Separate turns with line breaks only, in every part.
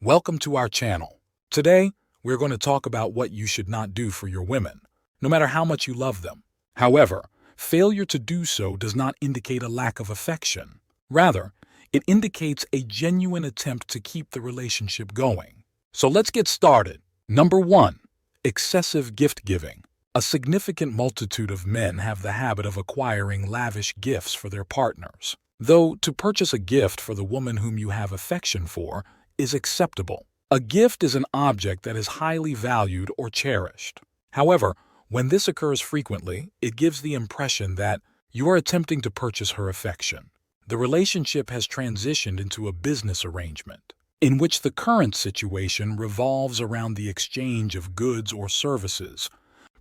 Welcome to our channel. Today, we're going to talk about what you should not do for your women, no matter how much you love them. However, failure to do so does not indicate a lack of affection. Rather, it indicates a genuine attempt to keep the relationship going. So let's get started. Number 1. Excessive gift giving. A significant multitude of men have the habit of acquiring lavish gifts for their partners. Though to purchase a gift for the woman whom you have affection for is acceptable. A gift is an object that is highly valued or cherished. However, when this occurs frequently, it gives the impression that you are attempting to purchase her affection. The relationship has transitioned into a business arrangement, in which the current situation revolves around the exchange of goods or services,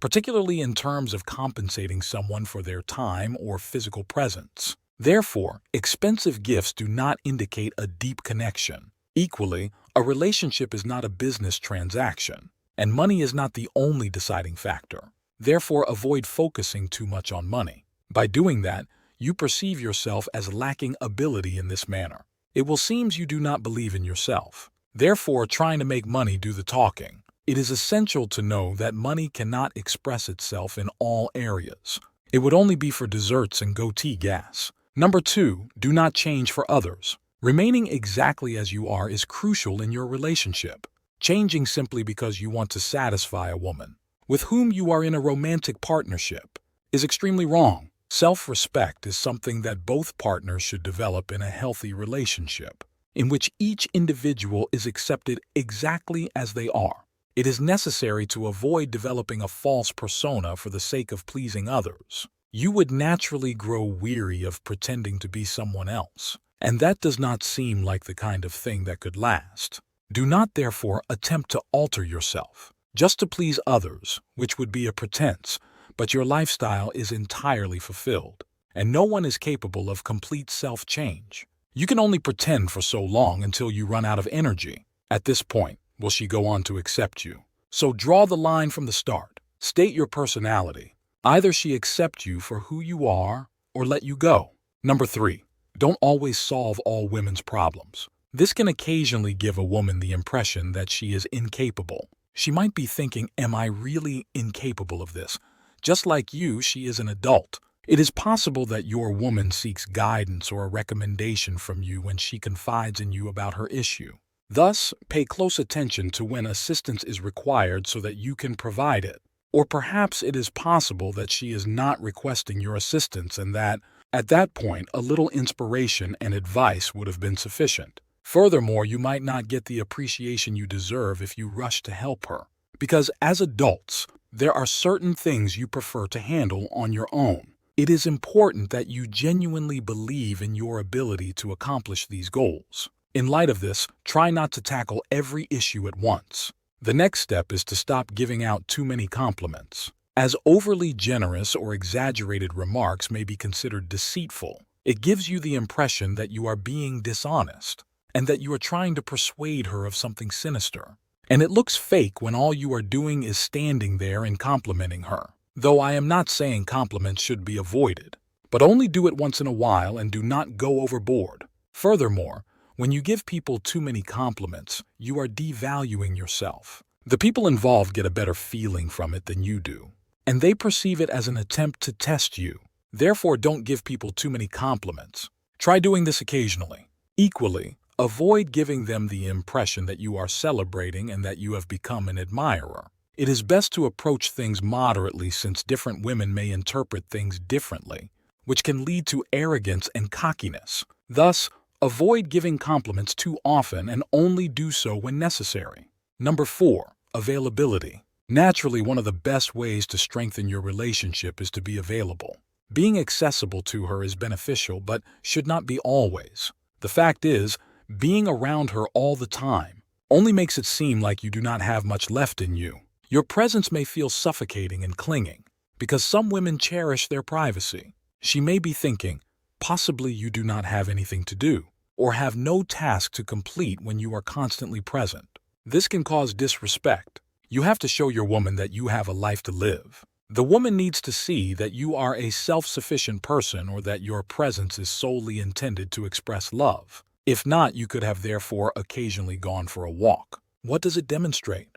particularly in terms of compensating someone for their time or physical presence. Therefore, expensive gifts do not indicate a deep connection. Equally, a relationship is not a business transaction, and money is not the only deciding factor. Therefore, avoid focusing too much on money. By doing that, you perceive yourself as lacking ability in this manner. It will seem you do not believe in yourself. Therefore, trying to make money do the talking. It is essential to know that money cannot express itself in all areas. It would only be for desserts and goatee gas. Number 2. Do not change for others. Remaining exactly as you are is crucial in your relationship. Changing simply because you want to satisfy a woman with whom you are in a romantic partnership is extremely wrong. Self-respect is something that both partners should develop in a healthy relationship, in which each individual is accepted exactly as they are. It is necessary to avoid developing a false persona for the sake of pleasing others. You would naturally grow weary of pretending to be someone else, and that does not seem like the kind of thing that could last. Do not therefore attempt to alter yourself just to please others, which would be a pretense, but your lifestyle is entirely fulfilled, and no one is capable of complete self-change. You can only pretend for so long until you run out of energy. At this point, will she go on to accept you? So draw the line from the start. State your personality. Either she accepts you for who you are or let you go. Number 3. Don't always solve all women's problems. This can occasionally give a woman the impression that she is incapable. She might be thinking, am I really incapable of this? Just like you, she is an adult. It is possible that your woman seeks guidance or a recommendation from you when she confides in you about her issue. Thus, pay close attention to when assistance is required so that you can provide it. Or perhaps it is possible that she is not requesting your assistance and that, at that point, a little inspiration and advice would have been sufficient. Furthermore, you might not get the appreciation you deserve if you rush to help her, because as adults, there are certain things you prefer to handle on your own. It is important that you genuinely believe in your ability to accomplish these goals. In light of this, try not to tackle every issue at once. The next step is to stop giving out too many compliments, as overly generous or exaggerated remarks may be considered deceitful. It gives you the impression that you are being dishonest and that you are trying to persuade her of something sinister. And it looks fake when all you are doing is standing there and complimenting her. Though I am not saying compliments should be avoided, but only do it once in a while and do not go overboard. Furthermore, when you give people too many compliments, you are devaluing yourself. The people involved get a better feeling from it than you do, and they perceive it as an attempt to test you. Therefore, don't give people too many compliments. Try doing this occasionally. Equally, avoid giving them the impression that you are celebrating and that you have become an admirer. It is best to approach things moderately since different women may interpret things differently, which can lead to arrogance and cockiness. Thus, avoid giving compliments too often and only do so when necessary. Number 4. Availability. Naturally, one of the best ways to strengthen your relationship is to be available. Being accessible to her is beneficial but should not be always. The fact is, being around her all the time only makes it seem like you do not have much left in you. Your presence may feel suffocating and clinging because some women cherish their privacy. She may be thinking, possibly you do not have anything to do or have no task to complete when you are constantly present. This can cause disrespect. You have to show your woman that you have a life to live. The woman needs to see that you are a self-sufficient person or that your presence is solely intended to express love. If not, you could have therefore occasionally gone for a walk. What does it demonstrate?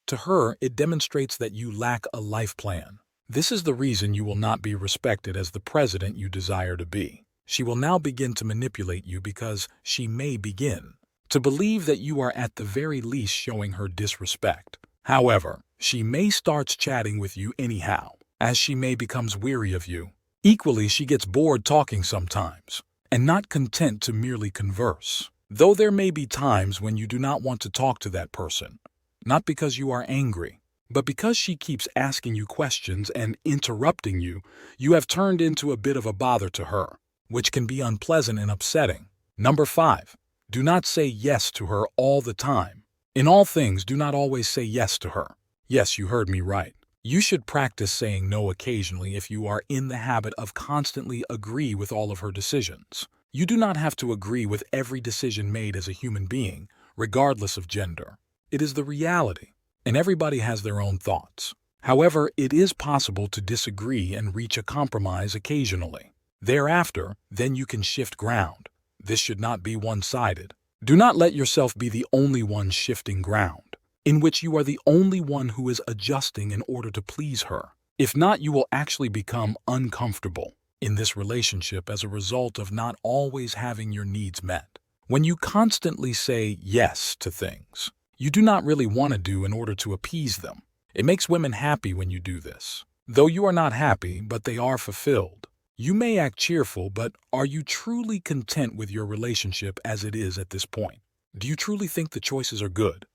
To her, it demonstrates that you lack a life plan. This is the reason you will not be respected as the president you desire to be. She will now begin to manipulate you because she may begin to believe that you are at the very least showing her disrespect. However, she may start chatting with you anyhow, as she may becomes weary of you. Equally, she gets bored talking sometimes, and not content to merely converse. Though there may be times when you do not want to talk to that person, not because you are angry, but because she keeps asking you questions and interrupting you, you have turned into a bit of a bother to her, which can be unpleasant and upsetting. Number 5. Do not say yes to her all the time. In all things, do not always say yes to her. Yes, you heard me right. You should practice saying no occasionally if you are in the habit of constantly agree with all of her decisions. You do not have to agree with every decision made as a human being, regardless of gender. It is the reality, and everybody has their own thoughts. However, it is possible to disagree and reach a compromise occasionally. Thereafter, then you can shift ground. This should not be one-sided. Do not let yourself be the only one shifting ground, in which you are the only one who is adjusting in order to please her. If not, you will actually become uncomfortable in this relationship as a result of not always having your needs met. When you constantly say yes to things you do not really want to do in order to appease them, it makes women happy when you do this. Though you are not happy, but they are fulfilled. You may act cheerful, but are you truly content with your relationship as it is at this point? Do you truly think the choices are good?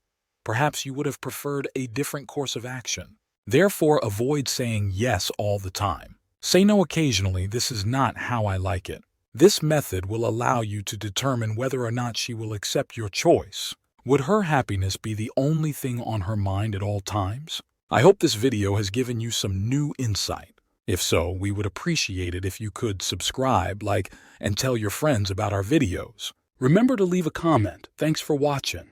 Perhaps you would have preferred a different course of action. Therefore, avoid saying yes all the time. Say no occasionally. This is not how I like it. This method will allow you to determine whether or not she will accept your choice. Would her happiness be the only thing on her mind at all times? I hope this video has given you some new insight. If so, we would appreciate it if you could subscribe, like, and tell your friends about our videos. Remember to leave a comment. Thanks for watching.